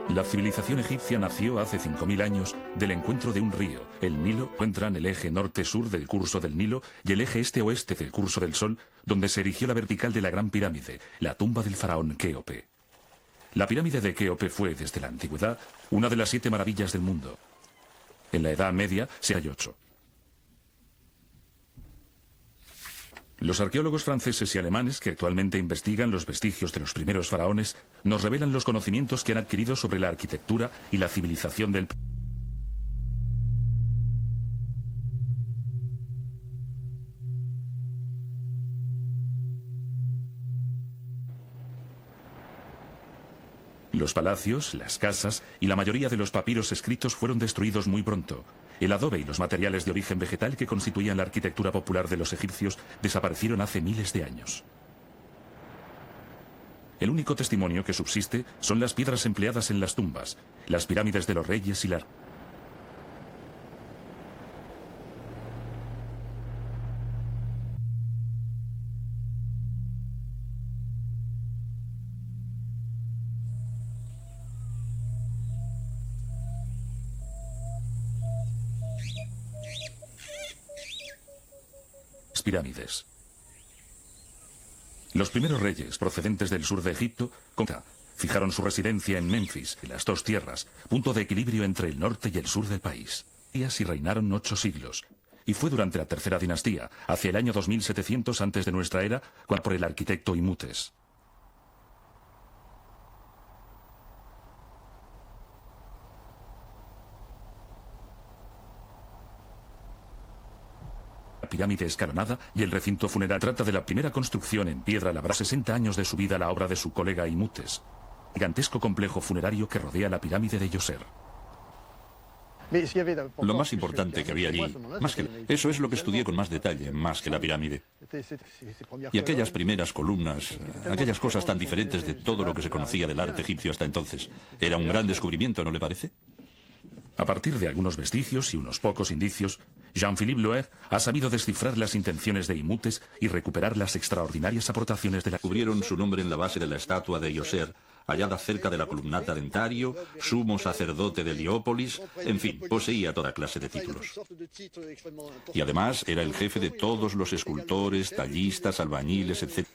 La civilización egipcia nació hace 5000 años del encuentro de un río, el Nilo. Encuentran el eje norte-sur del curso del Nilo y el eje este-oeste del curso del Sol, donde se erigió la vertical de la Gran Pirámide, la tumba del faraón Kéope. La pirámide de Kéope fue, desde la antigüedad, una de las 7 maravillas del mundo. En la Edad Media, 68. Los arqueólogos franceses y alemanes que actualmente investigan los vestigios de los primeros faraones nos revelan los conocimientos que han adquirido sobre la arquitectura y la civilización del país. Los palacios, las casas y la mayoría de los papiros escritos fueron destruidos muy pronto. El adobe y los materiales de origen vegetal que constituían la arquitectura popular de los egipcios desaparecieron hace miles de años. El único testimonio que subsiste son las piedras empleadas en las tumbas, las pirámides de los reyes y las... pirámides. Los primeros reyes procedentes del sur de Egipto fijaron su residencia en Menfis, en las dos tierras, punto de equilibrio entre el norte y el sur del país. Y reinaron 8 siglos. Y fue durante la tercera dinastía, hacia el año 2700 antes de nuestra era, cuando por el arquitecto Imhotep. Pirámide escalonada y el recinto funerario. Trata de la primera construcción en piedra labrada. 60 años de su vida la obra de su colega Imhotep. Gigantesco complejo funerario que rodea la pirámide de Djoser. Lo más importante que había allí, eso es lo que estudié con más detalle, más que la pirámide. Y aquellas primeras columnas, aquellas cosas tan diferentes de todo lo que se conocía del arte egipcio hasta entonces. Era un gran descubrimiento, ¿no le parece? A partir de algunos vestigios y unos pocos indicios, Jean-Philippe Loeb ha sabido descifrar las intenciones de Imhotep y recuperar las extraordinarias aportaciones de la... Cubrieron su nombre en la base de la estatua de Djoser, hallada cerca de la columnata Dentario, sumo sacerdote de Heliópolis, en fin, poseía toda clase de títulos. Y además era el jefe de todos los escultores, tallistas, albañiles, etc.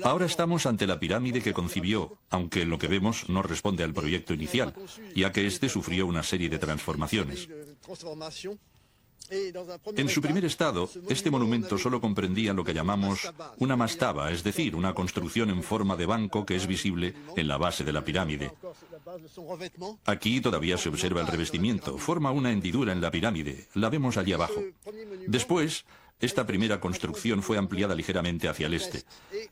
Ahora estamos ante la pirámide que concibió, aunque lo que vemos no responde al proyecto inicial, ya que este sufrió una serie de transformaciones. En su primer estado, este monumento solo comprendía lo que llamamos una mastaba, es decir, una construcción en forma de banco que es visible en la base de la pirámide. Aquí todavía se observa el revestimiento, forma una hendidura en la pirámide, la vemos allí abajo. Después, esta primera construcción fue ampliada ligeramente hacia el este.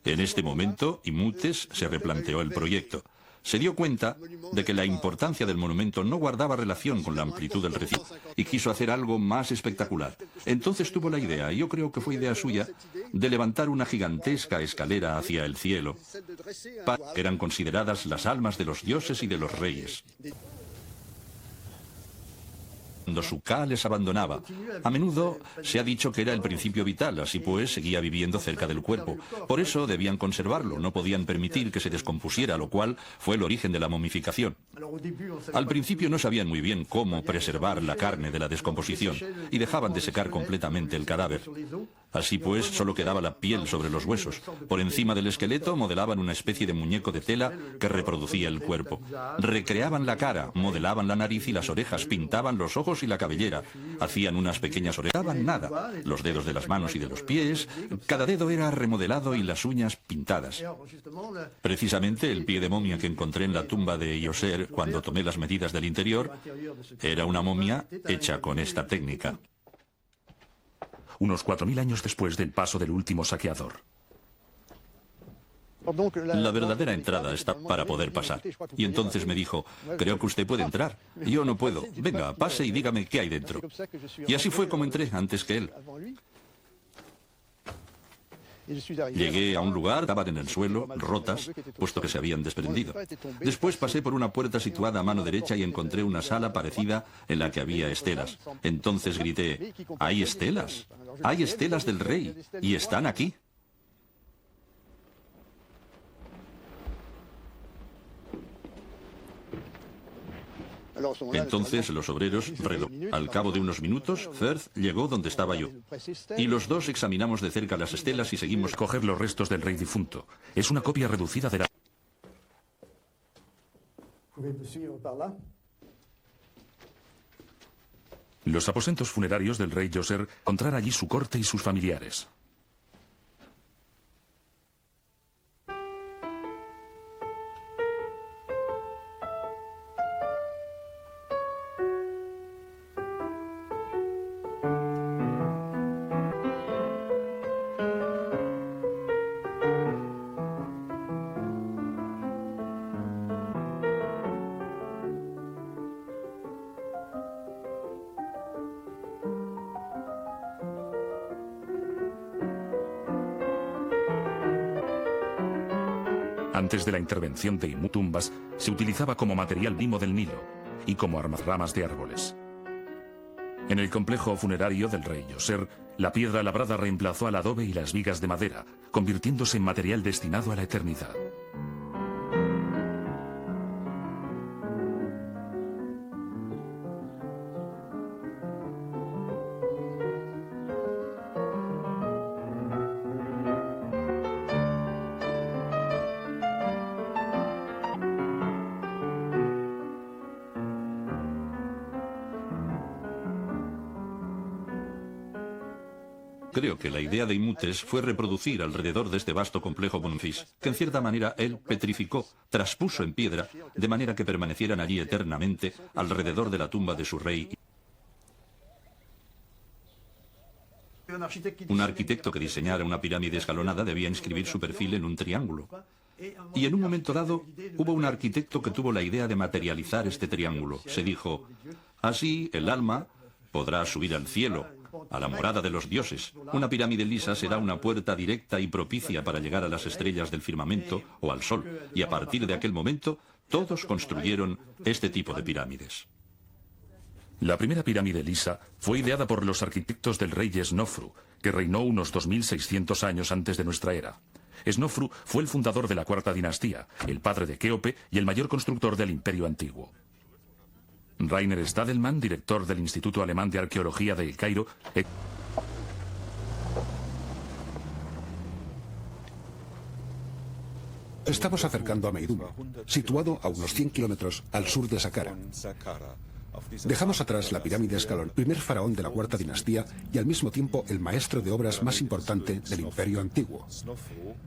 En este momento, Imhotep se replanteó el proyecto. Se dio cuenta de que la importancia del monumento no guardaba relación con la amplitud del recinto y quiso hacer algo más espectacular. Entonces tuvo la idea, y yo creo que fue idea suya, de levantar una gigantesca escalera hacia el cielo. Eran consideradas las almas de los dioses y de los reyes. Cuando su Ka les abandonaba, a menudo se ha dicho que era el principio vital, así pues seguía viviendo cerca del cuerpo. Por eso debían conservarlo, no podían permitir que se descompusiera, lo cual fue el origen de la momificación. Al principio no sabían muy bien cómo preservar la carne de la descomposición y dejaban de secar completamente el cadáver. Así pues, solo quedaba la piel sobre los huesos. Por encima del esqueleto modelaban una especie de muñeco de tela que reproducía el cuerpo. Recreaban la cara, modelaban la nariz y las orejas, pintaban los ojos y la cabellera. Hacían unas pequeñas orejas. No daban nada. Los dedos de las manos y de los pies, cada dedo era remodelado y las uñas pintadas. Precisamente el pie de momia que encontré en la tumba de Djoser cuando tomé las medidas del interior era una momia hecha con esta técnica. Unos 4000 años después del paso del último saqueador. La verdadera entrada está para poder pasar. Y entonces me dijo, creo que usted puede entrar. Yo no puedo. Venga, pase y dígame qué hay dentro. Y así fue como entré antes que él. Llegué a un lugar, estaban en el suelo, rotas, puesto que se habían desprendido. Después pasé por una puerta situada a mano derecha y encontré una sala parecida en la que había estelas. Entonces grité, ¡hay estelas! ¡Hay estelas del rey! ¡Y están aquí! Entonces los obreros al cabo de unos minutos, Firth llegó donde estaba yo. Y los dos examinamos de cerca las estelas y seguimos. Coger los restos del rey difunto. Es una copia reducida de la... Los aposentos funerarios del rey Djoser, encontrar allí su corte y sus familiares. Antes de la intervención de Imutumbas, se utilizaba como material limo del Nilo y como armazramas de árboles. En el complejo funerario del rey Djoser, la piedra labrada reemplazó al adobe y las vigas de madera, convirtiéndose en material destinado a la eternidad. Creo que la idea de Imutes fue reproducir alrededor de este vasto complejo Memphis, que en cierta manera él petrificó, traspuso en piedra, de manera que permanecieran allí eternamente alrededor de la tumba de su rey. Un arquitecto que diseñara una pirámide escalonada debía inscribir su perfil en un triángulo. Y en un momento dado hubo un arquitecto que tuvo la idea de materializar este triángulo. Se dijo, así el alma podrá subir al cielo, a la morada de los dioses. Una pirámide lisa será una puerta directa y propicia para llegar a las estrellas del firmamento o al sol. Y a partir de aquel momento, todos construyeron este tipo de pirámides. La primera pirámide lisa fue ideada por los arquitectos del rey Snofru, que reinó unos 2600 años antes de nuestra era. Snofru fue el fundador de la cuarta dinastía, el padre de Kéope y el mayor constructor del Imperio Antiguo. Rainer Stadelmann, director del Instituto Alemán de Arqueología de El Cairo, Estamos acercando a Meidum, situado a unos 100 kilómetros al sur de Saqqara. Dejamos atrás la pirámide Escalón, primer faraón de la cuarta dinastía y al mismo tiempo el maestro de obras más importante del Imperio Antiguo.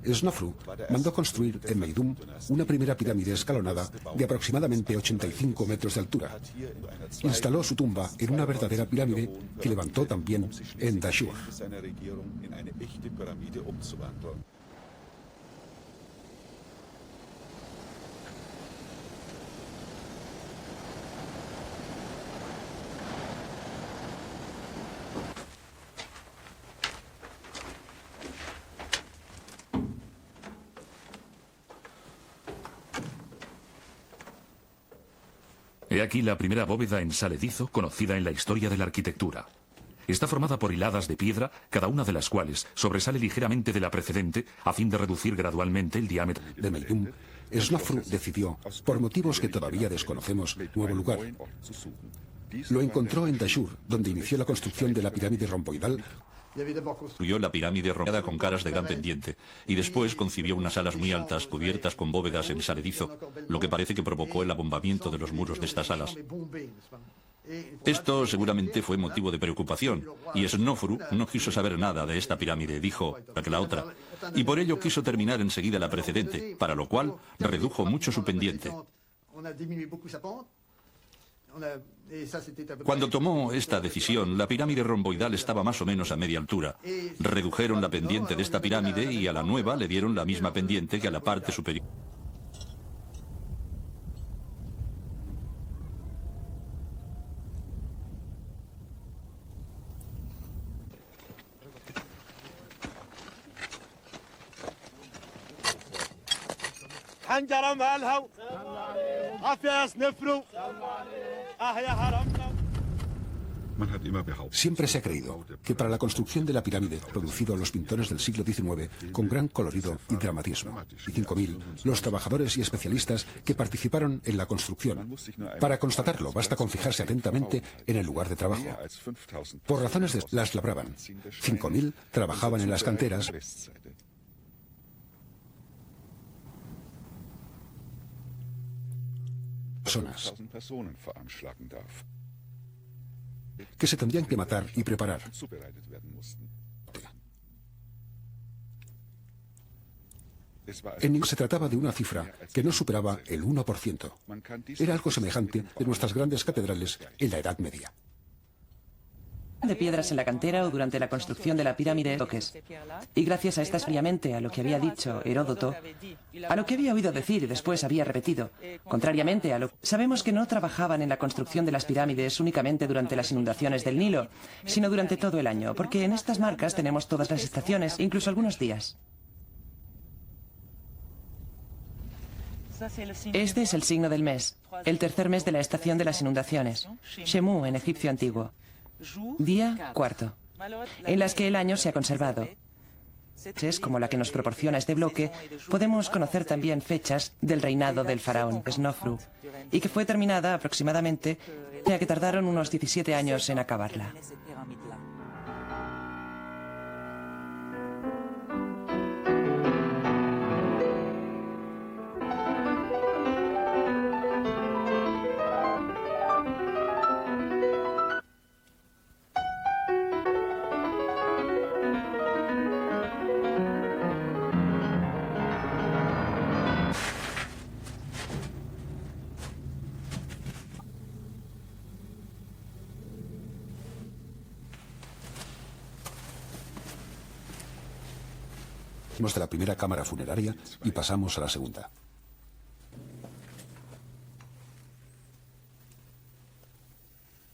Snofru mandó construir en Meidum una primera pirámide escalonada de aproximadamente 85 metros de altura. Instaló su tumba en una verdadera pirámide que levantó también en Dashur. He aquí la primera bóveda en saledizo conocida en la historia de la arquitectura. Está formada por hiladas de piedra, cada una de las cuales sobresale ligeramente de la precedente a fin de reducir gradualmente el diámetro de Meidum. Snofru decidió, por motivos que todavía desconocemos, nuevo lugar. Lo encontró en Dashur, donde inició la construcción de la pirámide romboidal. Construyó la pirámide rodeada con caras de gran pendiente y después concibió unas alas muy altas cubiertas con bóvedas en saledizo, lo que parece que provocó el abombamiento de los muros de estas alas. Esto seguramente fue motivo de preocupación y Snofru no quiso saber nada de esta pirámide, dijo que la otra, y por ello quiso terminar enseguida la precedente, para lo cual redujo mucho su pendiente. Cuando tomó esta decisión, la pirámide romboidal estaba más o menos a media altura. Redujeron la pendiente de esta pirámide y a la nueva le dieron la misma pendiente que a la parte superior. حنجرة مالها عافية يا سنفرو أهيا هرمنا. Siempre se ha creído que para la construcción de la pirámide, producido a los pintores del siglo XIX con gran colorido y dramatismo, y 5.000 los trabajadores y especialistas que participaron en la construcción. Para constatarlo, basta con fijarse atentamente en el lugar de trabajo. Por razones de las labraban. 5.000 trabajaban en las canteras. Personas que se tendrían que matar y preparar. Se trataba de una cifra que no superaba el 1%. Era algo semejante de nuestras grandes catedrales en la Edad Media. De piedras en la cantera o durante la construcción de la pirámide toques. Y gracias a estas previamente a lo que había dicho Heródoto, a lo que había oído decir y después había repetido, contrariamente a lo sabemos que no trabajaban en la construcción de las pirámides únicamente durante las inundaciones del Nilo, sino durante todo el año, porque en estas marcas tenemos todas las estaciones, incluso algunos días. Este es el signo del mes, el tercer mes de la estación de las inundaciones, Shemu en egipcio antiguo. Día cuarto, en las que el año se ha conservado. Es como la que nos proporciona este bloque, podemos conocer también fechas del reinado del faraón Snofru, y que fue terminada aproximadamente, ya que tardaron unos 17 años en acabarla. De la primera cámara funeraria y pasamos a la segunda.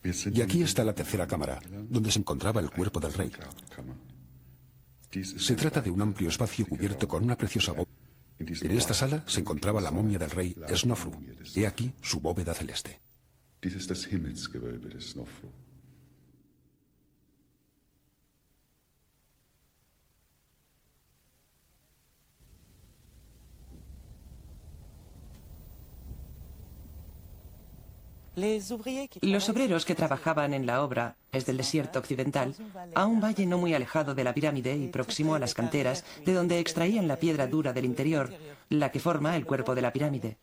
Y aquí está la tercera cámara, donde se encontraba el cuerpo del rey. Se trata de un amplio espacio cubierto con una preciosa bóveda. En esta sala se encontraba la momia del rey Snofru. He aquí su bóveda celeste. Los obreros que trabajaban en la obra desde el desierto occidental a un valle no muy alejado de la pirámide y próximo a las canteras, de donde extraían la piedra dura del interior, la que forma el cuerpo de la pirámide.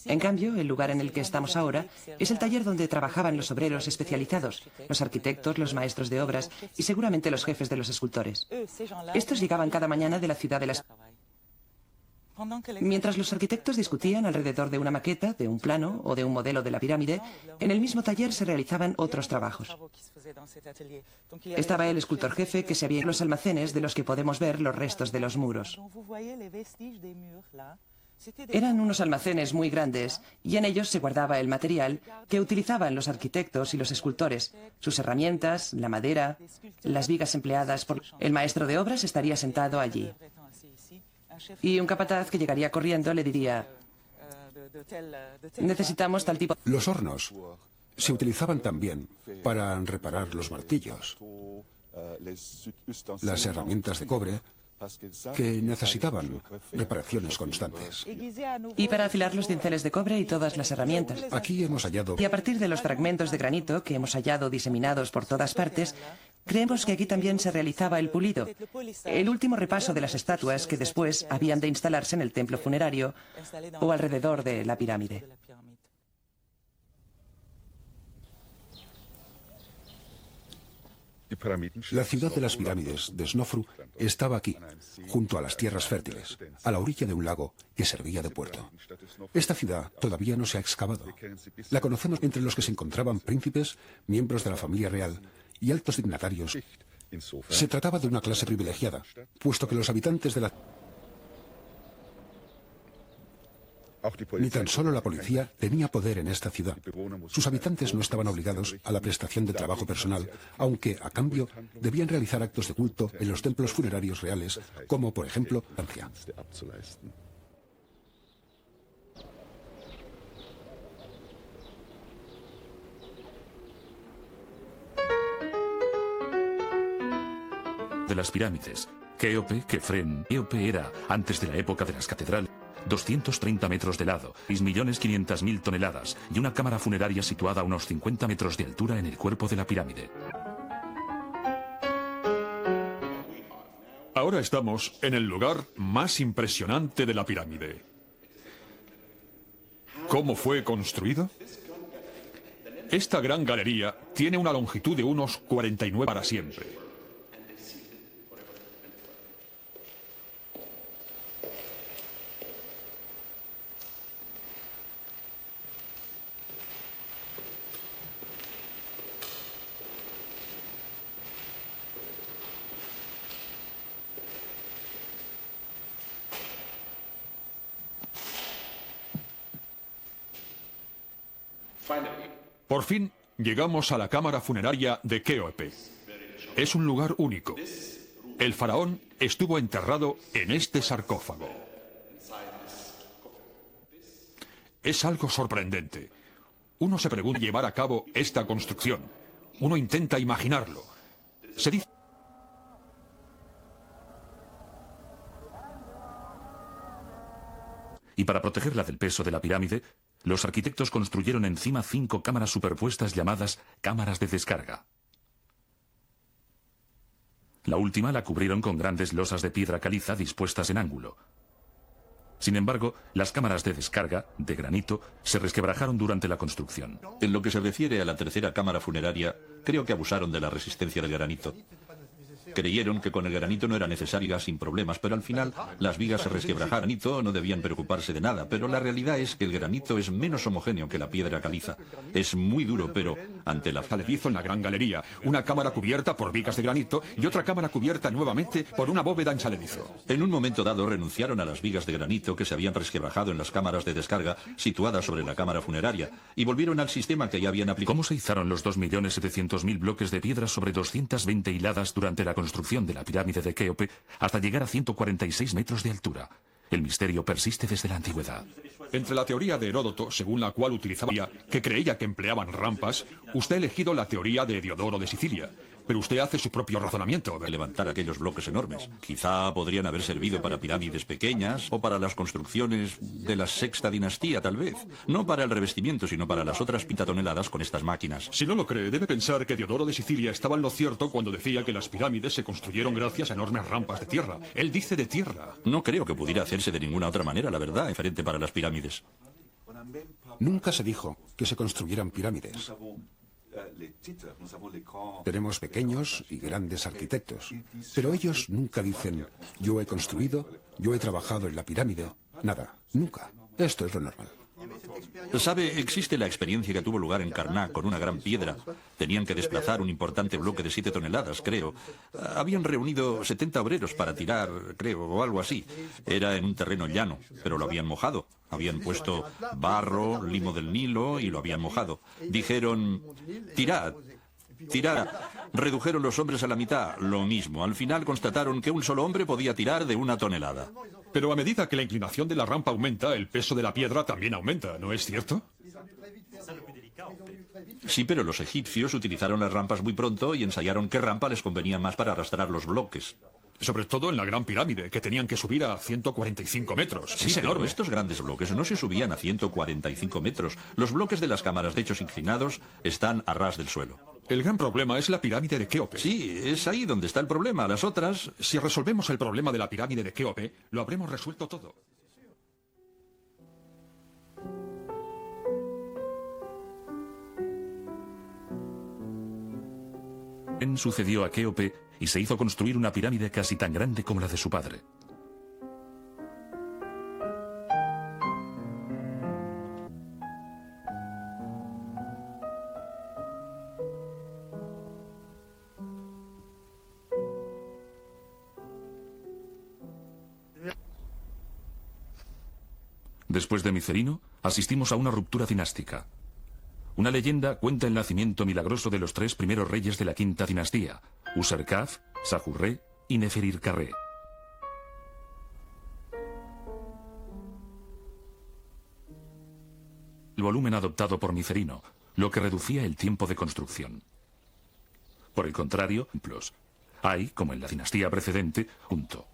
En cambio, el lugar en el que estamos ahora es el taller donde trabajaban los obreros especializados, los arquitectos, los maestros de obras y seguramente los jefes de los escultores. Estos llegaban cada mañana de la ciudad de las... Mientras los arquitectos discutían alrededor de una maqueta, de un plano o de un modelo de la pirámide, en el mismo taller se realizaban otros trabajos. Estaba el escultor jefe que se había en los almacenes de los que podemos ver los restos de los muros. Eran unos almacenes muy grandes y en ellos se guardaba el material que utilizaban los arquitectos y los escultores, sus herramientas, la madera, las vigas empleadas por... El maestro de obras estaría sentado allí. Y un capataz que llegaría corriendo le diría: necesitamos tal tipo... Los hornos se utilizaban también para reparar los martillos, las herramientas de cobre, que necesitaban reparaciones constantes. Y para afilar los dinteles de cobre y todas las herramientas. Aquí hemos hallado... Y a partir de los fragmentos de granito que hemos hallado diseminados por todas partes, creemos que aquí también se realizaba el pulido, el último repaso de las estatuas que después habían de instalarse en el templo funerario o alrededor de la pirámide. La ciudad de las pirámides de Snofru estaba aquí, junto a las tierras fértiles, a la orilla de un lago que servía de puerto. Esta ciudad todavía no se ha excavado. La conocemos entre los que se encontraban príncipes, miembros de la familia real y altos dignatarios. Se trataba de una clase privilegiada, puesto que los habitantes de la... Ni tan solo la policía tenía poder en esta ciudad. Sus habitantes no estaban obligados a la prestación de trabajo personal, aunque, a cambio, debían realizar actos de culto en los templos funerarios reales, como, por ejemplo, Francia. de las pirámides. Kéope, Kefren, Kéope era, antes de la época de las catedrales, 230 metros de lado, 6.500.000 toneladas y una cámara funeraria situada a unos 50 metros de altura en el cuerpo de la pirámide. Ahora estamos en el lugar más impresionante de la pirámide. ¿Cómo fue construido? Esta gran galería tiene una longitud de unos 49 para siempre. Por fin llegamos a la cámara funeraria de Kéope. Es un lugar único. El faraón estuvo enterrado en este sarcófago. Es algo sorprendente. Uno se pregunta llevar a cabo esta construcción. Uno intenta imaginarlo. Se dice... Y para protegerla del peso de la pirámide, los arquitectos construyeron encima 5 cámaras superpuestas llamadas cámaras de descarga. La última la cubrieron con grandes losas de piedra caliza dispuestas en ángulo. Sin embargo, las cámaras de descarga, de granito, se resquebrajaron durante la construcción. En lo que se refiere a la tercera cámara funeraria, creo que abusaron de la resistencia del granito. Creyeron que con el granito no era necesaria sin problemas, pero al final las vigas se resquebrajaron y no debían preocuparse de nada. Pero la realidad es que el granito es menos homogéneo que la piedra caliza. Es muy duro, pero ante la hizo en la gran galería una cámara cubierta por vigas de granito y otra cámara cubierta nuevamente por una bóveda en saledizo. En un momento dado renunciaron a las vigas de granito que se habían resquebrajado en las cámaras de descarga situadas sobre la cámara funeraria y volvieron al sistema que ya habían aplicado. ¿Cómo se izaron los 2.700.000 bloques de piedra sobre 220 hiladas durante la construcción de la pirámide de Kéope hasta llegar a 146 metros de altura? El misterio persiste desde la antigüedad. Entre la teoría de Heródoto, según la cual utilizaba que creía que empleaban rampas, usted ha elegido la teoría de Diodoro de Sicilia. Pero usted hace su propio razonamiento. Levantar aquellos bloques enormes. Quizá podrían haber servido para pirámides pequeñas o para las construcciones de la sexta dinastía, tal vez. No para el revestimiento, sino para las otras pentatoneladas con estas máquinas. Si no lo cree, debe pensar que Diodoro de Sicilia estaba en lo cierto cuando decía que las pirámides se construyeron gracias a enormes rampas de tierra. Él dice de tierra. No creo que pudiera hacerse de ninguna otra manera, la verdad, diferente para las pirámides. Nunca se dijo que se construyeran pirámides. Tenemos pequeños y grandes arquitectos, pero ellos nunca dicen, yo he construido, yo he trabajado en la pirámide. Nada, nunca. Esto es lo normal. ¿Sabe? Existe la experiencia que tuvo lugar en Karnak con una gran piedra. Tenían que desplazar un importante bloque de 7 toneladas, creo. Habían reunido 70 obreros para tirar, creo, o algo así. Era en un terreno llano, pero lo habían mojado. Habían puesto barro, limo del Nilo y lo habían mojado. Dijeron, tirad. Tirad. Redujeron los hombres a la mitad, lo mismo. Al final constataron que un solo hombre podía tirar de 1 tonelada. Pero a medida que la inclinación de la rampa aumenta, el peso de la piedra también aumenta, ¿no es cierto? Sí, pero los egipcios utilizaron las rampas muy pronto y ensayaron qué rampa les convenía más para arrastrar los bloques. Sobre todo en la Gran Pirámide, que tenían que subir a 145 metros. Sí, es enorme. Estos grandes bloques no se subían a 145 metros. Los bloques de las cámaras de techos inclinados están a ras del suelo. El gran problema es la pirámide de Kéope. Sí, es ahí donde está el problema. Las otras... Si resolvemos el problema de la pirámide de Kéope, lo habremos resuelto todo. Sucedió a Kéope y se hizo construir una pirámide casi tan grande como la de su padre. Después de Micerino, asistimos a una ruptura dinástica. Una leyenda cuenta el nacimiento milagroso de los 3 primeros reyes de la quinta dinastía, Userkaf, Sahurré y Neferirkarré. El volumen adoptado por Micerino, lo que reducía el tiempo de construcción. Por el contrario, Hay, como en la dinastía precedente, junto.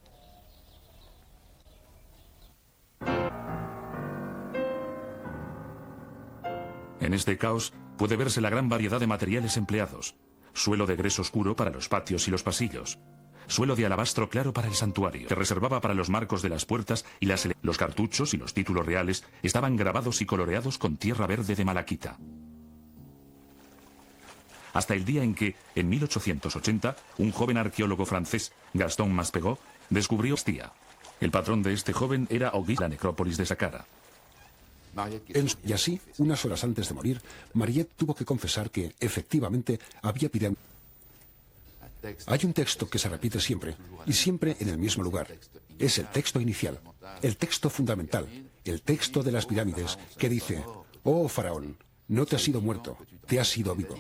En este caos puede verse la gran variedad de materiales empleados. Suelo de gres oscuro para los patios y los pasillos. Suelo de alabastro claro para el santuario, que reservaba para los marcos de las puertas y los cartuchos y los títulos reales estaban grabados y coloreados con tierra verde de malaquita. Hasta el día en que, en 1880, un joven arqueólogo francés, Gaston Maspero, descubrió Ostia. El patrón de este joven era Auguste, la necrópolis de Saqqara. Y así, unas horas antes de morir, Mariette tuvo que confesar que, efectivamente, había pirámides. Hay un texto que se repite siempre, y siempre en el mismo lugar. Es el texto inicial, el texto fundamental, el texto de las pirámides, que dice: «Oh, faraón, no te has ido muerto, te has ido vivo».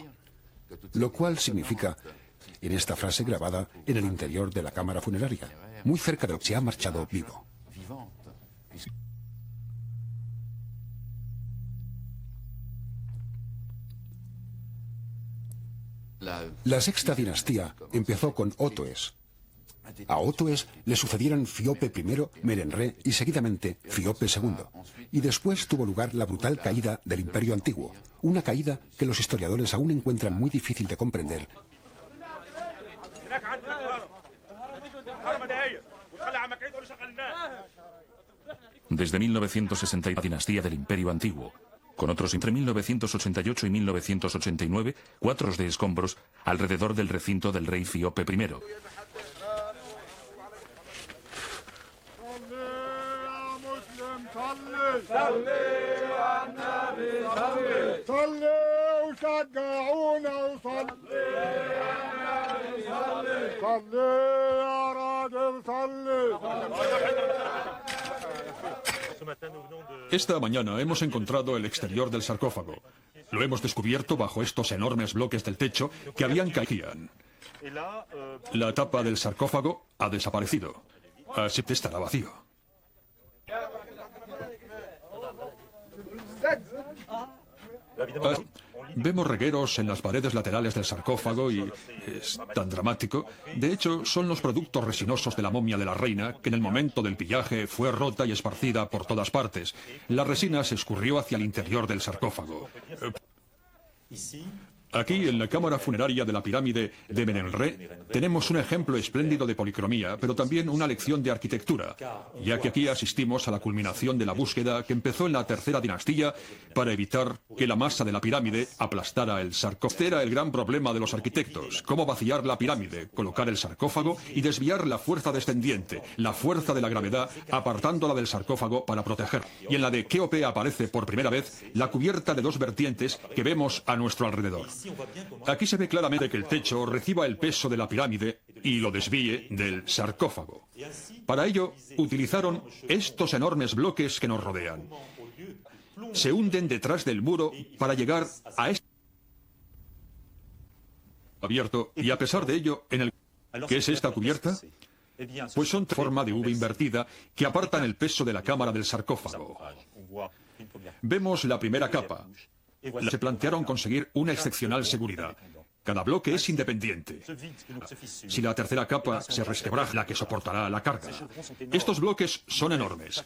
Lo cual significa, en esta frase grabada en el interior de la cámara funeraria, muy cerca de lo que se ha marchado vivo. La sexta dinastía empezó con Otoes. A Otoes le sucedieron Fiope I, Merenre y seguidamente Fiope II. Y después tuvo lugar la brutal caída del Imperio Antiguo, una caída que los historiadores aún encuentran muy difícil de comprender. Desde 1960 la dinastía del Imperio Antiguo, con otros entre 1988 y 1989, cuatros de escombros alrededor del recinto del rey Fiope I. Esta mañana hemos encontrado el exterior del sarcófago. Lo hemos descubierto bajo estos enormes bloques del techo que habían caído. La tapa del sarcófago ha desaparecido. Así que estará vacío. Vemos regueros en las paredes laterales del sarcófago y es tan dramático. De hecho, son los productos resinosos de la momia de la reina, que en el momento del pillaje fue rota y esparcida por todas partes. La resina se escurrió hacia el interior del sarcófago. Aquí, en la cámara funeraria de la pirámide de Menelre, tenemos un ejemplo espléndido de policromía, pero también una lección de arquitectura, ya que aquí asistimos a la culminación de la búsqueda que empezó en la tercera dinastía para evitar que la masa de la pirámide aplastara el sarcófago. Este era el gran problema de los arquitectos: cómo vaciar la pirámide, colocar el sarcófago y desviar la fuerza descendiente, la fuerza de la gravedad, apartándola del sarcófago para proteger. Y en la de Kéope aparece por primera vez la cubierta de dos vertientes que vemos a nuestro alrededor. Aquí se ve claramente que el techo reciba el peso de la pirámide y lo desvíe del sarcófago. Para ello, utilizaron estos enormes bloques que nos rodean. Se hunden detrás del muro para llegar a este abierto, y a pesar de ello, ¿qué es esta cubierta? Pues son de forma de V invertida que apartan el peso de la cámara del sarcófago. Vemos la primera capa. Se plantearon conseguir una excepcional seguridad. Cada bloque es independiente. Si la tercera capa se resquebraja, la que soportará la carga. Estos bloques son enormes.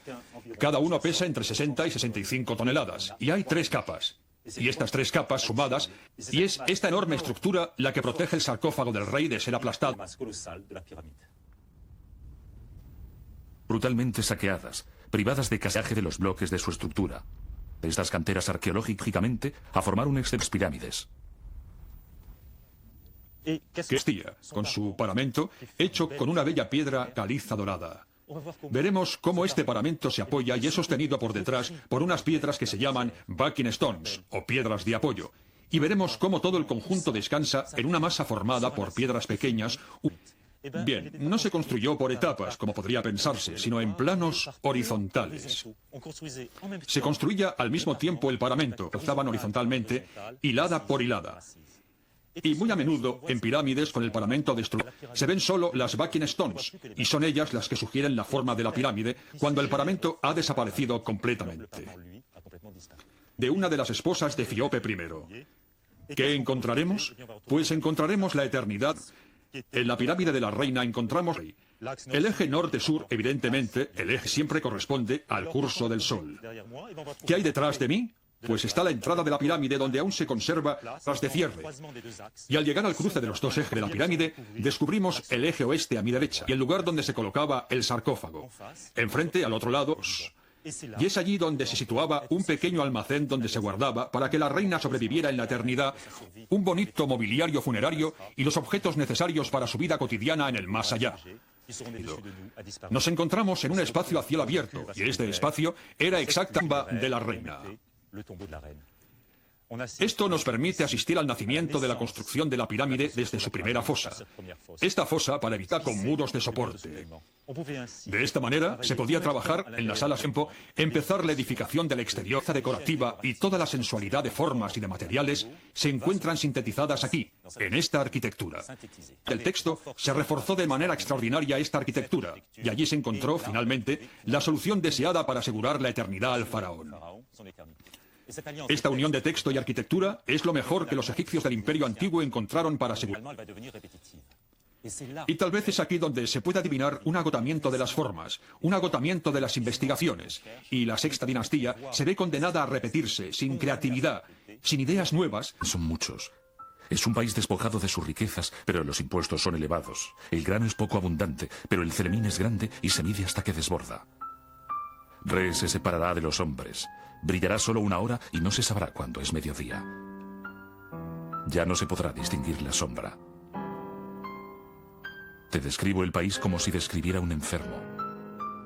Cada uno pesa entre 60 y 65 toneladas. Y hay 3 capas. Y estas 3 capas sumadas, y es esta enorme estructura la que protege el sarcófago del rey de ser aplastado. Brutalmente saqueadas, privadas de casaje de los bloques de su estructura. Estas canteras arqueológicamente a formar un exceso de pirámides. Castilla, con su paramento, hecho con una bella piedra caliza dorada. Veremos cómo este paramento se apoya y es sostenido por detrás por unas piedras que se llaman backing stones, o piedras de apoyo. Y veremos cómo todo el conjunto descansa en una masa formada por piedras pequeñas. Bien, no se construyó por etapas, como podría pensarse, sino en planos horizontales. Se construía al mismo tiempo el paramento, alzaban horizontalmente, hilada por hilada. Y muy a menudo, en pirámides con el paramento destruido, se ven solo las backing stones, y son ellas las que sugieren la forma de la pirámide cuando el paramento ha desaparecido completamente. De una de las esposas de Fiope I. ¿Qué encontraremos? Pues encontraremos la eternidad En la pirámide de la reina encontramos el eje norte-sur, evidentemente, el eje siempre corresponde al curso del sol. ¿Qué hay detrás de mí? Pues está la entrada de la pirámide donde aún se conserva las de cierre. Y al llegar al cruce de los dos ejes de la pirámide, descubrimos el eje oeste a mi derecha y el lugar donde se colocaba el sarcófago. Enfrente, al otro lado, y es allí donde se situaba un pequeño almacén donde se guardaba, para que la reina sobreviviera en la eternidad, un bonito mobiliario funerario y los objetos necesarios para su vida cotidiana en el más allá. Nos encontramos en un espacio a cielo abierto, y este espacio era exacta tumba de la reina. Esto nos permite asistir al nacimiento de la construcción de la pirámide desde su primera fosa. Esta fosa para evitar con muros de soporte. De esta manera se podía trabajar en las salas tiempo, empezar la edificación de la exterior decorativa y toda la sensualidad de formas y de materiales se encuentran sintetizadas aquí, en esta arquitectura. El texto se reforzó de manera extraordinaria esta arquitectura y allí se encontró, finalmente, la solución deseada para asegurar la eternidad al faraón. Esta unión de texto y arquitectura es lo mejor que los egipcios del Imperio Antiguo encontraron para asegurar. Y tal vez es aquí donde se puede adivinar un agotamiento de las formas, un agotamiento de las investigaciones, y la sexta dinastía se ve condenada a repetirse, sin creatividad, sin ideas nuevas. Son muchos. Es un país despojado de sus riquezas, pero los impuestos son elevados. El grano es poco abundante, pero el celemín es grande y se mide hasta que desborda. Re se separará de los hombres. Brillará solo una hora y no se sabrá cuándo es mediodía. Ya no se podrá distinguir la sombra. Te describo el país como si describiera un enfermo.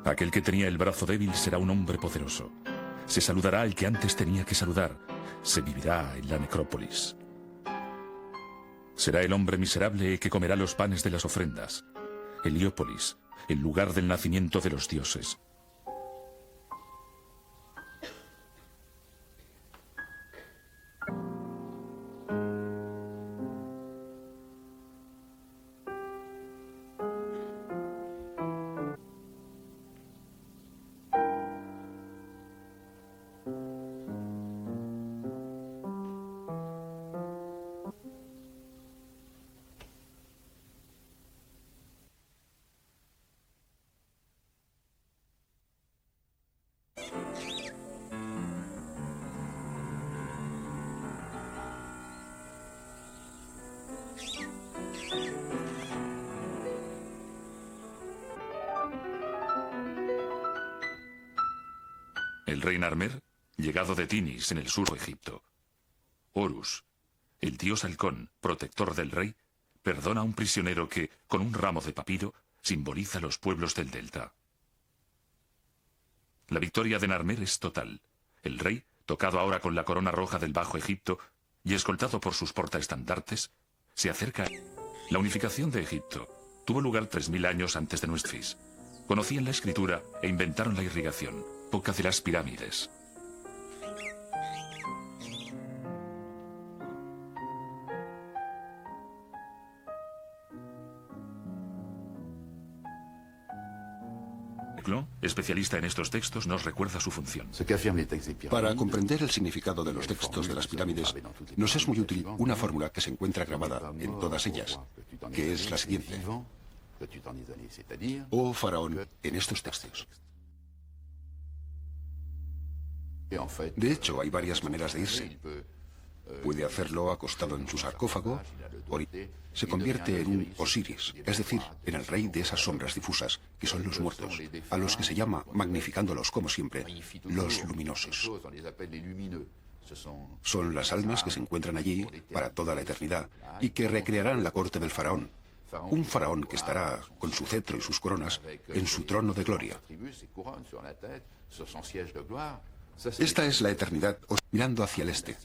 Aquel que tenía el brazo débil será un hombre poderoso. Se saludará al que antes tenía que saludar. Se vivirá en la necrópolis. Será el hombre miserable el que comerá los panes de las ofrendas. Heliópolis, el lugar del nacimiento de los dioses. El rey Narmer, llegado de Tinis en el sur de Egipto. Horus, el dios halcón, protector del rey, perdona a un prisionero que, con un ramo de papiro, simboliza los pueblos del delta. La victoria de Narmer es total. El rey, tocado ahora con la corona roja del Bajo Egipto y escoltado por sus portaestandartes, se acerca. La unificación de Egipto tuvo lugar 3000 años antes de Nuestfis. Conocían la escritura e inventaron la irrigación, época de las pirámides. Especialista en estos textos, nos recuerda su función. Para comprender el significado de los textos de las pirámides, nos es muy útil una fórmula que se encuentra grabada en todas ellas, que es la siguiente. Oh faraón, en estos textos. De hecho, hay varias maneras de irse. Puede hacerlo acostado en su sarcófago, o se convierte en un Osiris, es decir, en el rey de esas sombras difusas, que son los muertos, a los que se llama, magnificándolos como siempre, los luminosos. Son las almas que se encuentran allí para toda la eternidad y que recrearán la corte del faraón. Un faraón que estará con su cetro y sus coronas en su trono de gloria. Esta es la eternidad mirando hacia el este.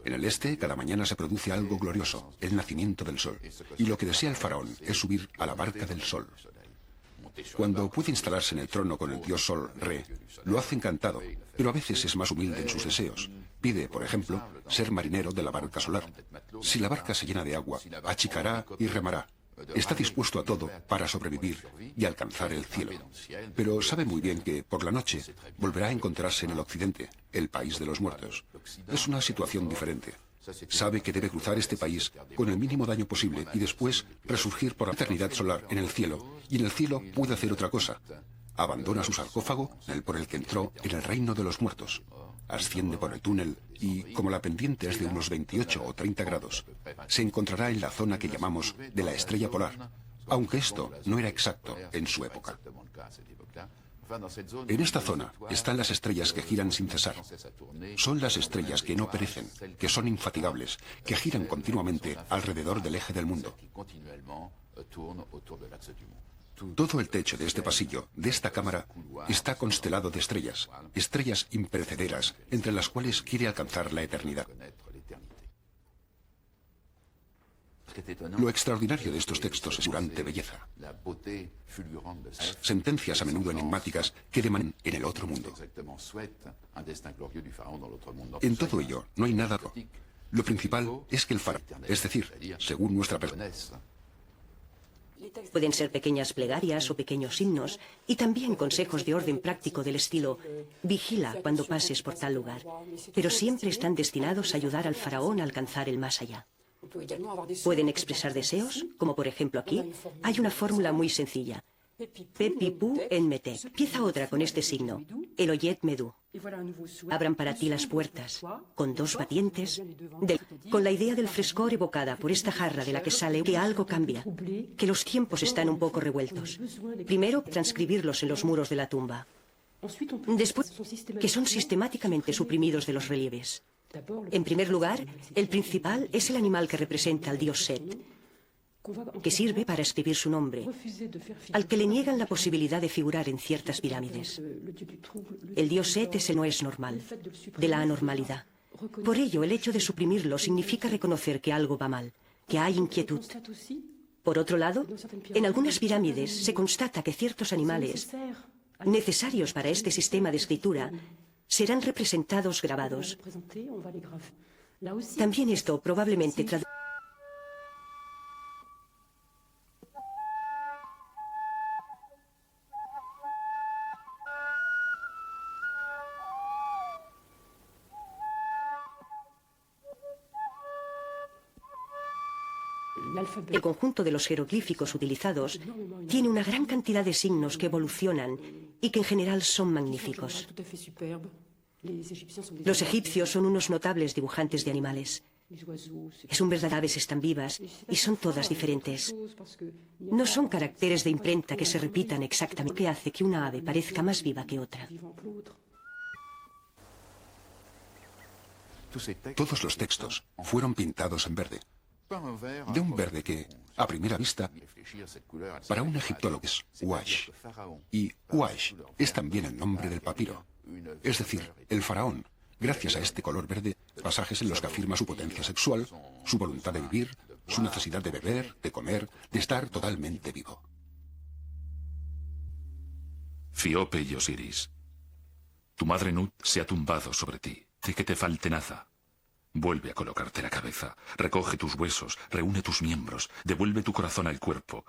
En el este, cada mañana se produce algo glorioso, el nacimiento del sol. Y lo que desea el faraón es subir a la barca del sol. Cuando puede instalarse en el trono con el dios Sol, Re, lo hace encantado, pero a veces es más humilde en sus deseos. Pide, por ejemplo, ser marinero de la barca solar. Si la barca se llena de agua, achicará y remará. Está dispuesto a todo para sobrevivir y alcanzar el cielo. Pero sabe muy bien que, por la noche, volverá a encontrarse en el occidente, el país de los muertos. Es una situación diferente. Sabe que debe cruzar este país con el mínimo daño posible y después resurgir por la eternidad solar en el cielo. Y en el cielo puede hacer otra cosa. Abandona su sarcófago, el por el que entró en el reino de los muertos. Asciende por el túnel y, como la pendiente es de unos 28 o 30 grados, se encontrará en la zona que llamamos de la estrella polar, aunque esto no era exacto en su época. En esta zona están las estrellas que giran sin cesar. Son las estrellas que no perecen, que son infatigables, que giran continuamente alrededor del eje del mundo. Todo el techo de este pasillo, de esta cámara, está constelado de estrellas, estrellas imperecederas, entre las cuales quiere alcanzar la eternidad. Lo extraordinario de estos textos es su durante belleza. Sentencias a menudo enigmáticas que demandan en el otro mundo. En todo ello no hay nada. Lo principal es que el faraón, es decir, según nuestra perspectiva, pueden ser pequeñas plegarias o pequeños himnos y también consejos de orden práctico del estilo vigila cuando pases por tal lugar, pero siempre están destinados a ayudar al faraón a alcanzar el más allá. Pueden expresar deseos, como por ejemplo aquí, hay una fórmula muy sencilla. Pepipu en Metek. Empieza otra con este signo. Eloyet Medu. Abran para ti las puertas, con dos batientes, con la idea del frescor evocada por esta jarra de la que sale que algo cambia, que los tiempos están un poco revueltos. Primero, transcribirlos en los muros de la tumba. Después, que son sistemáticamente suprimidos de los relieves. En primer lugar, el principal es el animal que representa al dios Set, que sirve para escribir su nombre, al que le niegan la posibilidad de figurar en ciertas pirámides. El dios Set no es normal, de la anormalidad. Por ello, el hecho de suprimirlo significa reconocer que algo va mal, que hay inquietud. Por otro lado, en algunas pirámides se constata que ciertos animales, necesarios para este sistema de escritura, serán representados grabados. También esto probablemente El conjunto de los jeroglíficos utilizados tiene una gran cantidad de signos que evolucionan y que en general son magníficos. Los egipcios son unos notables dibujantes de animales. Es un verdadero, aves están vivas y son todas diferentes. No son caracteres de imprenta que se repitan exactamente, lo que hace que una ave parezca más viva que otra. todos los textos fueron pintados en verde. De un verde que, a primera vista, para un egiptólogo es Uash. Y Uash es también el nombre del papiro. Es decir, el faraón, gracias a este color verde, pasajes en los que afirma su potencia sexual, su voluntad de vivir, su necesidad de beber, de comer, de estar totalmente vivo. Fiope y Osiris, tu madre Nut se ha tumbado sobre ti. Hace que te falte nada. Vuelve a colocarte la cabeza, recoge tus huesos, reúne tus miembros, devuelve tu corazón al cuerpo.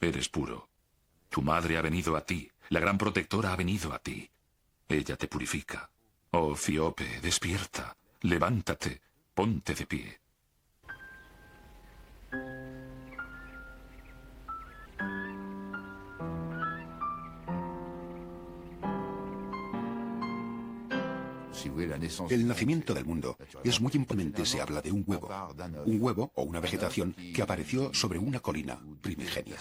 Eres puro. Tu madre ha venido a ti, la gran protectora ha venido a ti. Ella te purifica. Oh, Fiope, despierta, levántate, ponte de pie. El nacimiento del mundo es muy importante. Se habla de un huevo o una vegetación que apareció sobre una colina primigenia.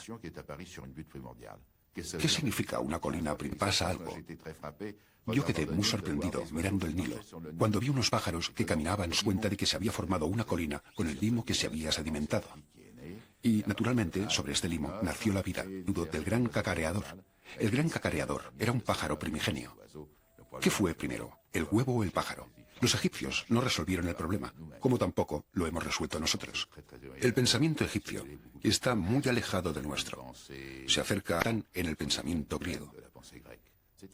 ¿Qué significa una colina primigenia? Pasa algo. Yo quedé muy sorprendido mirando el Nilo cuando vi unos pájaros que caminaban en cuenta de que se había formado una colina con el limo que se había sedimentado. Y, naturalmente, sobre este limo nació la vida, del gran cacareador. El gran cacareador era un pájaro primigenio. ¿Qué fue primero, el huevo o el pájaro? Los egipcios no resolvieron el problema, como tampoco lo hemos resuelto nosotros. El pensamiento egipcio está muy alejado del nuestro. Se acerca tan en el pensamiento griego.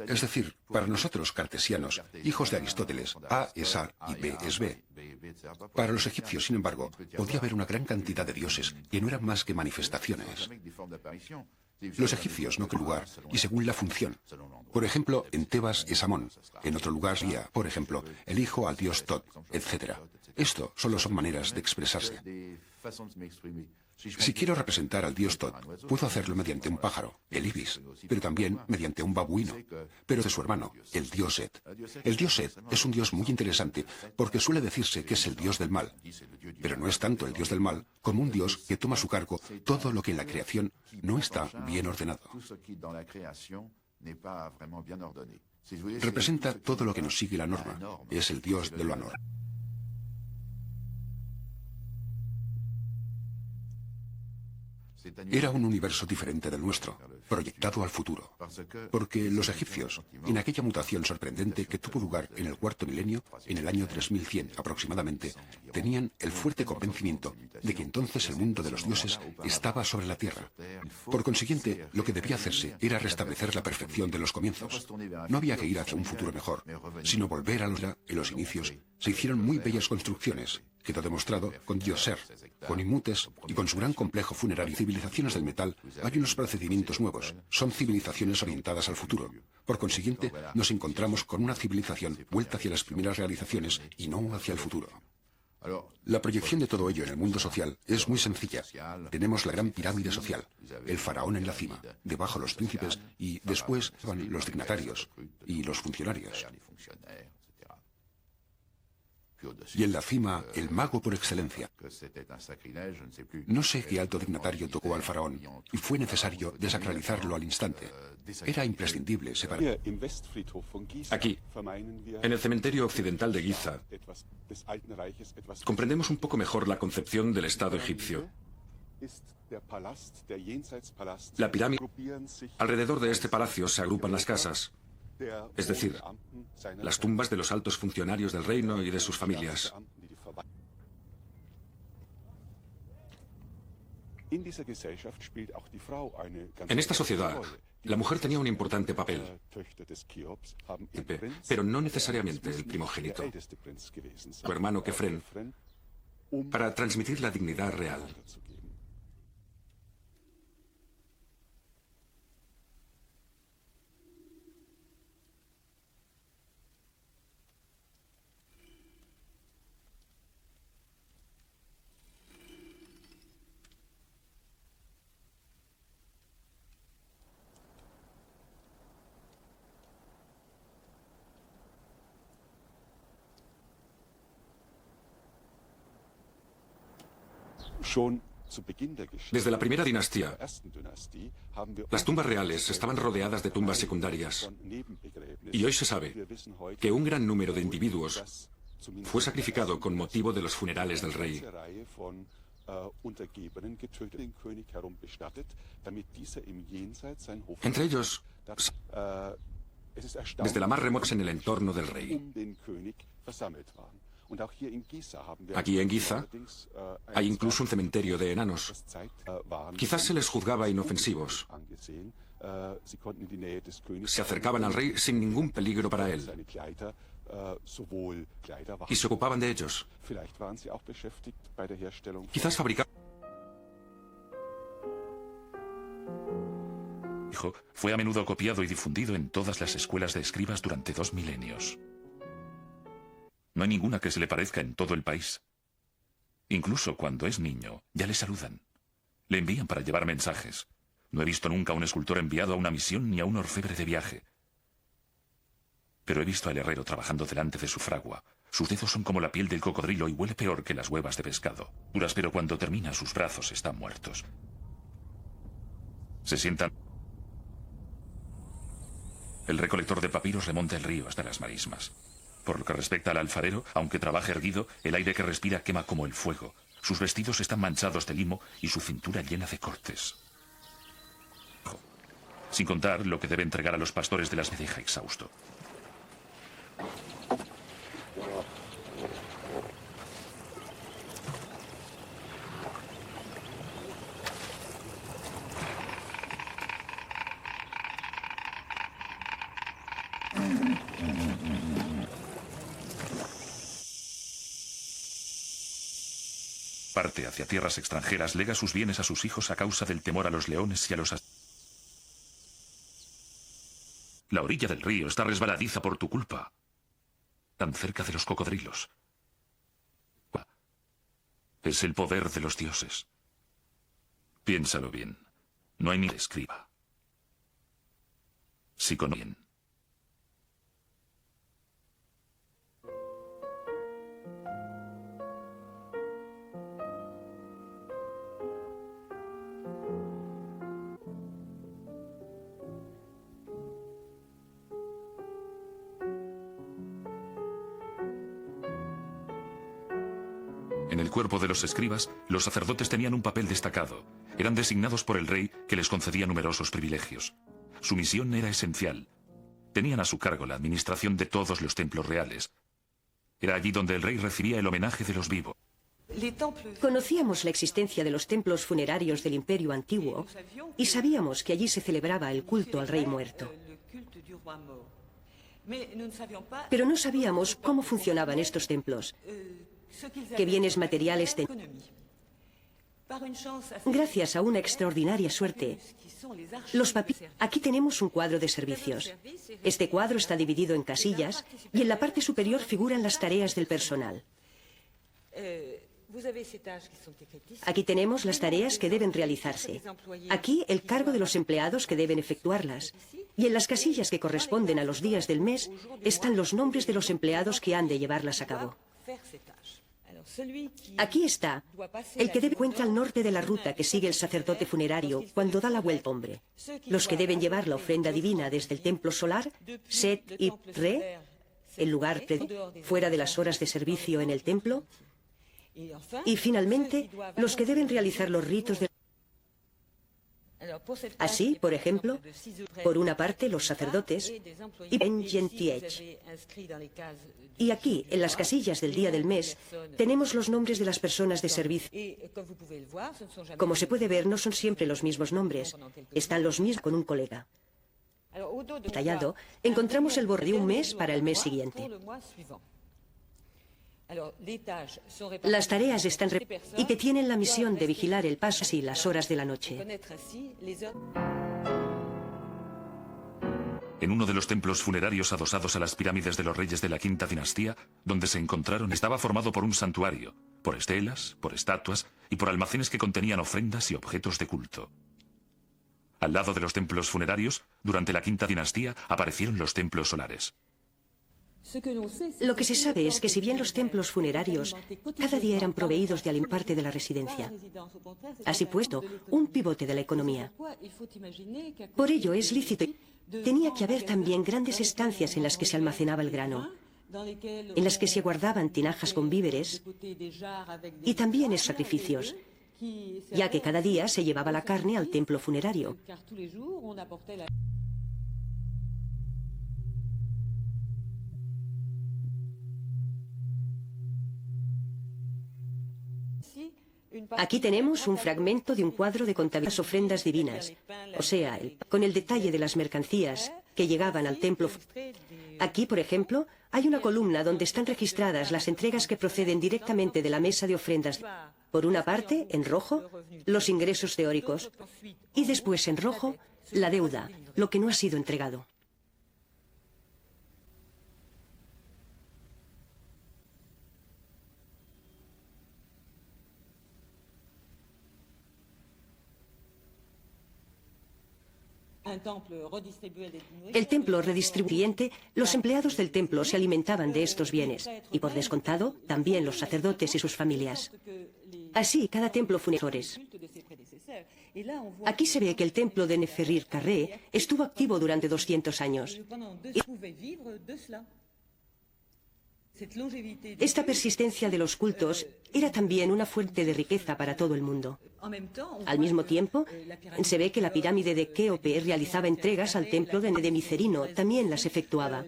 Es decir, para nosotros cartesianos, hijos de Aristóteles, A es A y B es B. Para los egipcios, sin embargo, podía haber una gran cantidad de dioses que no eran más que manifestaciones. Los egipcios no qué lugar y según la función. Por ejemplo, en Tebas es Amón, en otro lugar sería, por ejemplo, elijo al dios Tot, etc. Esto solo son maneras de expresarse. Si quiero representar al dios Tot, puedo hacerlo mediante un pájaro, el ibis, pero también mediante un babuino, pero de su hermano, el dios Set. El dios Set es un dios muy interesante porque suele decirse que es el dios del mal, pero no es tanto el dios del mal como un dios que toma a su cargo todo lo que en la creación no está bien ordenado. Representa todo lo que nos sigue la norma, es el dios de lo anormal. Era un universo diferente del nuestro, proyectado al futuro, porque los egipcios, en aquella mutación sorprendente que tuvo lugar en el cuarto milenio, en el año 3100 aproximadamente, tenían el fuerte convencimiento de que entonces el mundo de los dioses estaba sobre la tierra. Por consiguiente, lo que debía hacerse era restablecer la perfección de los comienzos. No había que ir hacia un futuro mejor, sino volver a los inicios. Se hicieron muy bellas construcciones. Quedó demostrado con Djoser, con Inmutes y con su gran complejo funerario. Civilizaciones del metal, hay unos procedimientos nuevos. Son civilizaciones orientadas al futuro. Por consiguiente, nos encontramos con una civilización vuelta hacia las primeras realizaciones y no hacia el futuro. La proyección de todo ello en el mundo social es muy sencilla. Tenemos la gran pirámide social, el faraón en la cima, debajo los príncipes y después van los dignatarios y los funcionarios. Y en la cima, el mago por excelencia. No sé qué alto dignatario tocó al faraón, y fue necesario desacralizarlo al instante. Era imprescindible separar. Aquí, en el cementerio occidental de Giza, comprendemos un poco mejor la concepción del Estado egipcio. La pirámide. Alrededor de este palacio se agrupan las casas, es decir, las tumbas de los altos funcionarios del reino y de sus familias. En esta sociedad, la mujer tenía un importante papel, pero no necesariamente el primogénito, su hermano Kefren, para transmitir la dignidad real. Desde la primera dinastía, las tumbas reales estaban rodeadas de tumbas secundarias. Y hoy se sabe que un gran número de individuos fue sacrificado con motivo de los funerales del rey. Entre ellos, desde la más remota en el entorno del rey. Aquí en Giza hay incluso un cementerio de enanos. Quizás se les juzgaba inofensivos. Se acercaban al rey sin ningún peligro para él. Y se ocupaban de ellos. Quizás fabricaban. Fue a menudo copiado y difundido en todas las escuelas de escribas durante 2 milenios. No hay ninguna que se le parezca en todo el país. Incluso cuando es niño, ya le saludan. Le envían para llevar mensajes. No he visto nunca a un escultor enviado a una misión ni a un orfebre de viaje. Pero he visto al herrero trabajando delante de su fragua. Sus dedos son como la piel del cocodrilo y huele peor que las huevas de pescado. Duras, pero cuando termina sus brazos están muertos. Se sientan. El recolector de papiros remonta el río hasta las marismas. Por lo que respecta al alfarero, aunque trabaje erguido, el aire que respira quema como el fuego. Sus vestidos están manchados de limo y su cintura llena de cortes. Sin contar lo que debe entregar a los pastores de las me deja exhausto. Parte hacia tierras extranjeras, lega sus bienes a sus hijos a causa del temor a los leones y a los La orilla del río está resbaladiza por tu culpa. Tan cerca de los cocodrilos. Es el poder de los dioses. Piénsalo bien. No hay ni que escriba. Si con bien. En el cuerpo de los escribas, los sacerdotes tenían un papel destacado. Eran designados por el rey, que les concedía numerosos privilegios. Su misión era esencial. Tenían a su cargo la administración de todos los templos reales. Era allí donde el rey recibía el homenaje de los vivos. Conocíamos la existencia de los templos funerarios del Imperio Antiguo y sabíamos que allí se celebraba el culto al rey muerto. Pero no sabíamos cómo funcionaban estos templos, qué bienes materiales tenían. Gracias a una extraordinaria suerte, aquí tenemos un cuadro de servicios. Este cuadro está dividido en casillas y en la parte superior figuran las tareas del personal. Aquí tenemos las tareas que deben realizarse. Aquí el cargo de los empleados que deben efectuarlas. Y en las casillas que corresponden a los días del mes están los nombres de los empleados que han de llevarlas a cabo. Aquí está el que debe cuenta al norte de la ruta que sigue el sacerdote funerario cuando da la vuelta hombre. Los que deben llevar la ofrenda divina desde el templo solar, Set y Re, el lugar fuera de las horas de servicio en el templo. Y finalmente, los que deben realizar los ritos de... Así, por ejemplo, por una parte los sacerdotes y Benjentiech. Y aquí, en las casillas del día del mes, tenemos los nombres de las personas de servicio. Como se puede ver, no son siempre los mismos nombres. Están los mismos con un colega. Detallado, encontramos el borde de un mes para el mes siguiente. Las tareas están y que tienen la misión de vigilar el paso y las horas de la noche. En uno de los templos funerarios adosados a las pirámides de los reyes de la quinta dinastía, donde se encontraron, estaba formado por un santuario, por estelas, por estatuas y por almacenes que contenían ofrendas y objetos de culto. Al lado de los templos funerarios, durante la quinta dinastía, aparecieron los templos solares. Lo que se sabe es que si bien los templos funerarios cada día eran proveídos de parte de la residencia, así puesto, un pivote de la economía. Por ello es lícito. Tenía que haber también grandes estancias en las que se almacenaba el grano, en las que se guardaban tinajas con víveres y también esos sacrificios, ya que cada día se llevaba la carne al templo funerario. Aquí tenemos un fragmento de un cuadro de contabilidad de las ofrendas divinas, o sea, con el detalle de las mercancías que llegaban al templo. Aquí, por ejemplo, hay una columna donde están registradas las entregas que proceden directamente de la mesa de ofrendas. Por una parte, en rojo, los ingresos teóricos, y después en rojo, la deuda, lo que no ha sido entregado. El templo redistribuyente, los empleados del templo se alimentaban de estos bienes, y por descontado, también los sacerdotes y sus familias. Así, cada templo funerario. Aquí se ve que el templo de Neferrir Carré estuvo activo durante 200 años. Esta persistencia de los cultos era también una fuente de riqueza para todo el mundo. Al mismo tiempo, se ve que la pirámide de Kéope realizaba entregas al templo de Micerino, también las efectuaba.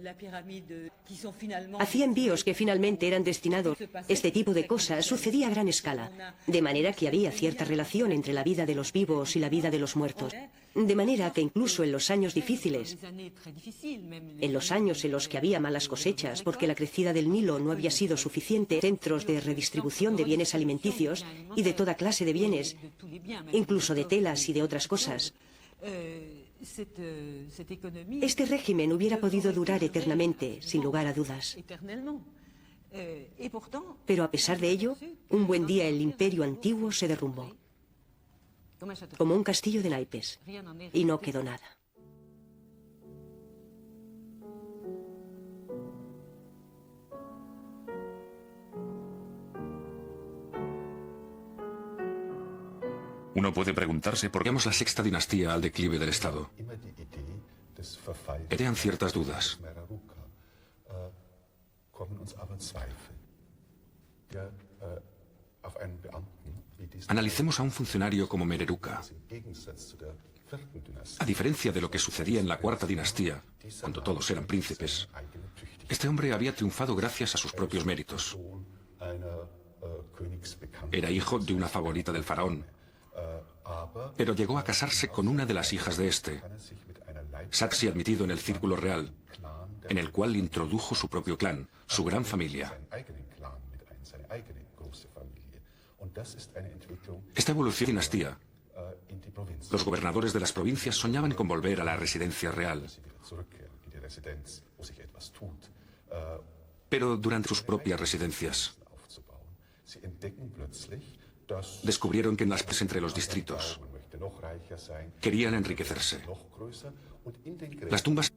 Hacía envíos que finalmente eran destinados. Este tipo de cosas sucedía a gran escala, de manera que había cierta relación entre la vida de los vivos y la vida de los muertos. De manera que incluso en los años difíciles, en los años en los que había malas cosechas porque la crecida del Nilo no había sido suficiente, centros de redistribución de bienes alimenticios y de toda clase de bienes, incluso de telas y de otras cosas. Este régimen hubiera podido durar eternamente, sin lugar a dudas. Pero a pesar de ello, un buen día el imperio antiguo se derrumbó, como un castillo de naipes, y no quedó nada. Uno puede preguntarse por qué Llegamos la sexta dinastía al declive del Estado. Crean ciertas dudas. Analicemos a un funcionario como Mereruca. A diferencia de lo que sucedía en la cuarta dinastía, cuando todos eran príncipes, este hombre había triunfado gracias a sus propios méritos. Era hijo de una favorita del faraón, pero llegó a casarse con una de las hijas de este, Saxi admitido en el círculo real, en el cual introdujo su propio clan, su gran familia. Esta evolución de dinastía, los gobernadores de las provincias soñaban con volver a la residencia real. Pero durante sus propias residencias, descubrieron que en las peleas entre los distritos querían enriquecerse. Las tumbas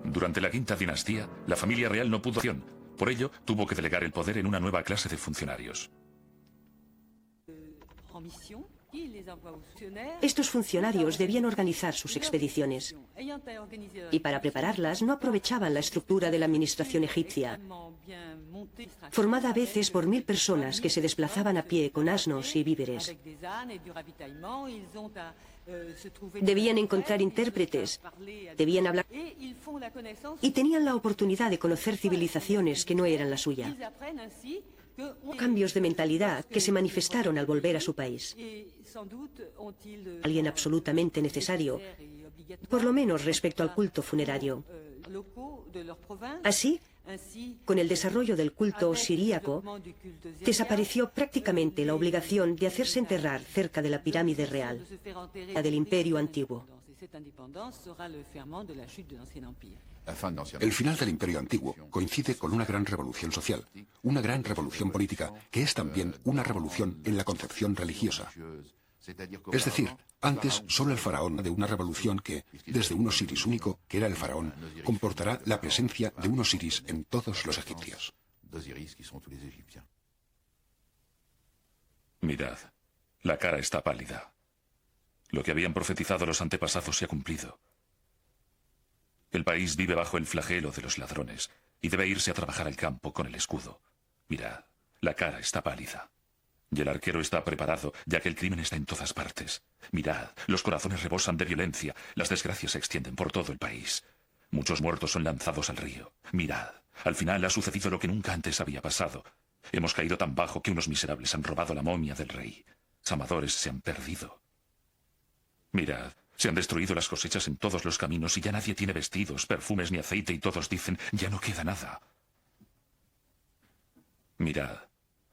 Durante la quinta dinastía, la familia real no pudo acción. Por ello, tuvo que delegar el poder en una nueva clase de funcionarios. Estos funcionarios debían organizar sus expediciones y para prepararlas no aprovechaban la estructura de la administración egipcia, formada a veces por 1000 personas que se desplazaban a pie con asnos y víveres. Debían encontrar intérpretes, debían hablar y tenían la oportunidad de conocer civilizaciones que no eran la suya. Cambios de mentalidad que se manifestaron al volver a su país. Alguien absolutamente necesario, por lo menos respecto al culto funerario. Así, con el desarrollo del culto siríaco, desapareció prácticamente la obligación de hacerse enterrar cerca de la pirámide real, la del Imperio Antiguo. El final del Imperio Antiguo coincide con una gran revolución social, una gran revolución política, que es también una revolución en la concepción religiosa. Es decir, antes solo el faraón de una revolución que, desde un Osiris único, que era el faraón, comportará la presencia de un Osiris en todos los egipcios. Mirad, la cara está pálida. Lo que habían profetizado los antepasados se ha cumplido. El país vive bajo el flagelo de los ladrones y debe irse a trabajar al campo con el escudo. Mirad, la cara está pálida. Y el arquero está preparado, ya que el crimen está en todas partes. Mirad, los corazones rebosan de violencia, las desgracias se extienden por todo el país. Muchos muertos son lanzados al río. Mirad, al final ha sucedido lo que nunca antes había pasado. Hemos caído tan bajo que unos miserables han robado la momia del rey. Los amadores se han perdido. Mirad, se han destruido las cosechas en todos los caminos y ya nadie tiene vestidos, perfumes ni aceite y todos dicen, ya no queda nada. Mirad,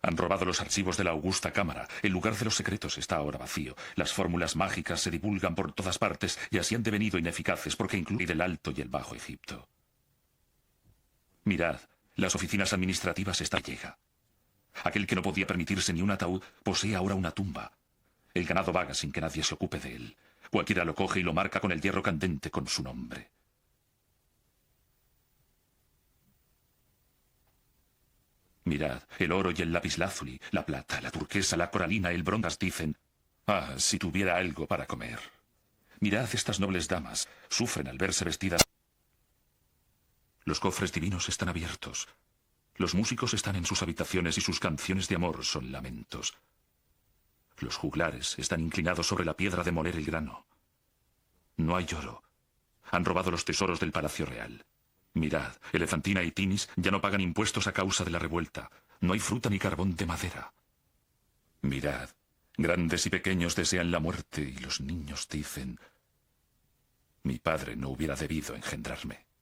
han robado los archivos de la augusta cámara. El lugar de los secretos está ahora vacío. Las fórmulas mágicas se divulgan por todas partes y así han devenido ineficaces porque incluyen el Alto y el Bajo Egipto. Mirad, las oficinas administrativas están llega. Aquel que no podía permitirse ni un ataúd posee ahora una tumba. El ganado vaga sin que nadie se ocupe de él. Cualquiera lo coge y lo marca con el hierro candente con su nombre. Mirad, el oro y el lapislázuli, la plata, la turquesa, la coralina, el bronce dicen, ah, si tuviera algo para comer. Mirad, estas nobles damas sufren al verse vestidas. Los cofres divinos están abiertos. Los músicos están en sus habitaciones y sus canciones de amor son lamentos. Los juglares están inclinados sobre la piedra de moler el grano. No hay oro. Han robado los tesoros del Palacio Real. Mirad, Elefantina y Tinis ya no pagan impuestos a causa de la revuelta. No hay fruta ni carbón de madera. Mirad, grandes y pequeños desean la muerte y los niños dicen, Mi padre no hubiera debido engendrarme.